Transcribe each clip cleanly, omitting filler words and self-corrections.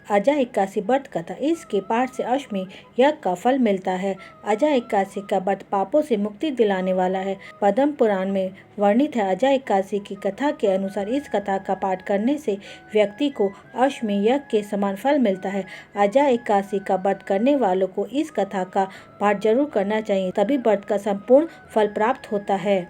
अजा एकादशी व्रत कथा। इसके पाठ से अश्वमेध यज्ञ का फल मिलता है। अजा एकादशी का व्रत पापों से मुक्ति दिलाने वाला है। पद्म पुराण में वर्णित है। अजा एकादशी की कथा के अनुसार इस कथा का पाठ करने से व्यक्ति को अश्वमेध यज्ञ के समान फल मिलता है। अजा एकादशी का व्रत करने वालों को इस कथा का पाठ जरूर करना चाहिए, तभी व्रत का संपूर्ण फल प्राप्त होता है।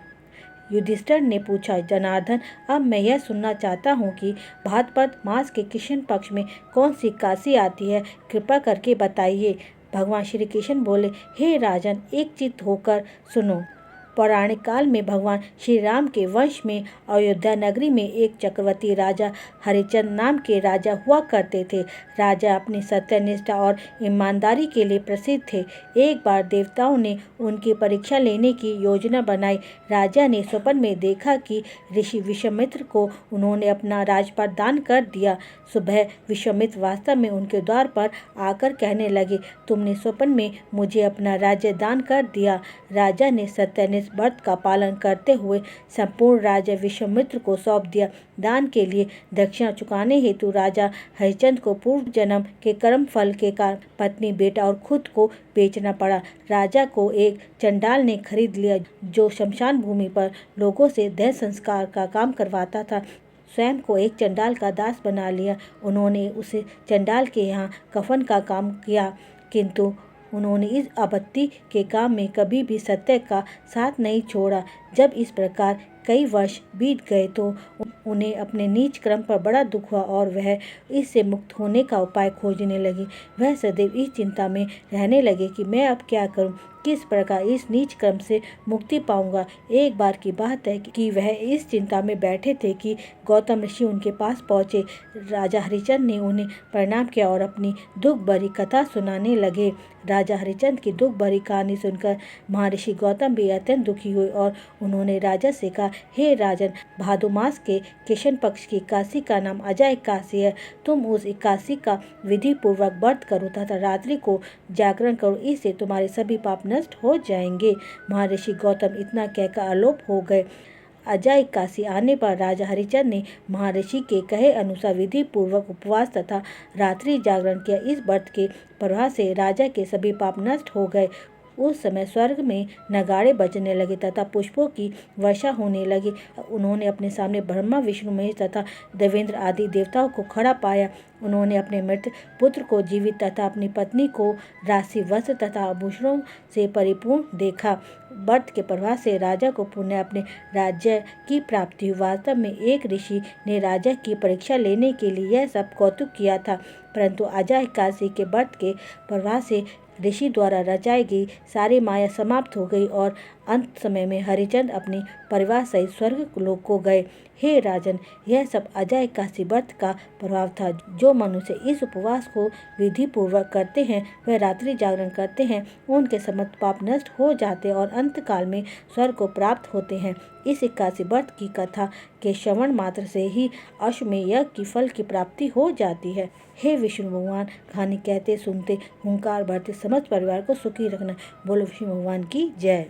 युधिष्ठिर ने पूछा, जनार्दन, अब मैं यह सुनना चाहता हूँ कि भाद्रपद मास के कृष्ण पक्ष में कौन सी एकादशी आती है, कृपा करके बताइए। भगवान श्री कृष्ण बोले, हे राजन, एक चित्त होकर सुनो। पौराणिक काल में भगवान श्री राम के वंश में अयोध्या नगरी में एक चक्रवर्ती राजा हरिश्चंद्र नाम के राजा हुआ करते थे। राजा अपनी सत्यनिष्ठा और ईमानदारी के लिए प्रसिद्ध थे। एक बार देवताओं ने उनकी परीक्षा लेने की योजना बनाई। राजा ने स्वप्न में देखा कि ऋषि विश्वामित्र को उन्होंने अपना राजपाट दान कर दिया। सुबह विश्वामित्र वास्तव में उनके द्वार पर आकर कहने लगे, तुमने स्वप्न में मुझे अपना राज्य दान कर दिया। राजा ने सत्यनिष्ठ व्रत का पालन करते हुए संपूर्ण राज्य विश्वामित्र को सौंप दिया। दान के लिए दक्षिणा चुकाने हेतु राजा हरिश्चंद्र को पूर्व जन्म के कर्म फल के कारण पत्नी, बेटा और खुद को बेचना पड़ा। राजा को एक चंडाल ने खरीद लिया, जो शमशान भूमि पर लोगों से देह संस्कार का काम करवाता था। स्वयं को एक चंडाल का दास बना लिया। उन्होंने उसे चंडाल के यहाँ कफन का काम किया, किंतु उन्होंने इस आपत्ति के काम में कभी भी सत्य का साथ नहीं छोड़ा। जब इस प्रकार कई वर्ष बीत गए तो उन्हें अपने नीच कर्म पर बड़ा दुख हुआ और वह इससे मुक्त होने का उपाय खोजने लगे। वह सदैव इस चिंता में रहने लगे कि मैं अब क्या करूं, किस प्रकार इस नीच कर्म से मुक्ति पाऊंगा। एक बार की बात है कि वह इस चिंता में बैठे थे कि गौतम ऋषि उनके पास पहुंचे। राजा हरिश्चंद्र ने उन्हें प्रणाम किया और अपनी दुख भरी कथा सुनाने लगे। राजा हरिश्चंद्र की दुख भरी कहानी सुनकर महर्षि गौतम भी अत्यंत दुखी हुए और उन्होंने राजा से कहा, हे राजन, भादो मास के कृष्ण पक्ष की एकादशी का नाम अजा एकादशी है। तुम उस एकादशी का विधि पूर्वक व्रत करो तथा रात्रि को जागरण करो, इससे तुम्हारे सभी पाप नष्ट हो जाएंगे। महर्षि गौतम इतना कहकर आलोप हो गए। अजा एकादशी आने पर राजा हरिश्चंद्र ने महर्षि के कहे अनुसार विधि पूर्वक उपवास तथा रात्रि जागरण किया। इस व्रत के प्रभाव से राजा के सभी पाप नष्ट हो गए। उस समय स्वर्ग में नगाड़े बजने लगे तथा पुष्पों की वर्षा होने लगी। उन्होंने अपने सामने ब्रह्मा, विष्णु, महेश तथा देवेंद्र आदि देवताओं को खड़ा पाया। उन्होंने अपने मृत पुत्र को जीवित तथा अपनी पत्नी को राशि, वस्त्र तथा आभूषणों से परिपूर्ण देखा। व्रत के प्रभाव से राजा को पुनः अपने राज्य की प्राप्ति हुई। वास्तव में एक ऋषि ने राजा की परीक्षा लेने के लिए यह सब कौतुक किया था, परंतु अजा एकादशी के व्रत के प्रभाव से ऋषि द्वारा रचाई गई सारी माया समाप्त हो गई और अंत समय में हरिश्चंद्र अपने परिवार सहित स्वर्ग लोक को गए। हे राजन, यह सब अजा एकादशी व्रत का प्रभाव था। जो मनुष्य इस उपवास को विधि पूर्वक करते हैं, वह रात्रि जागरण करते हैं, उनके समस्त पाप नष्ट हो जाते और अंत काल में स्वर्ग को प्राप्त होते हैं। इस एकादशी व्रत की कथा के श्रवण मात्र से ही अश्वमेध यज्ञ की फल की प्राप्ति हो जाती है। हे विष्णु भगवान, कहानी कहते सुनते हुंकार भरते समस्त परिवार को सुखी रखना। बोलो विष्णु भगवान की जय।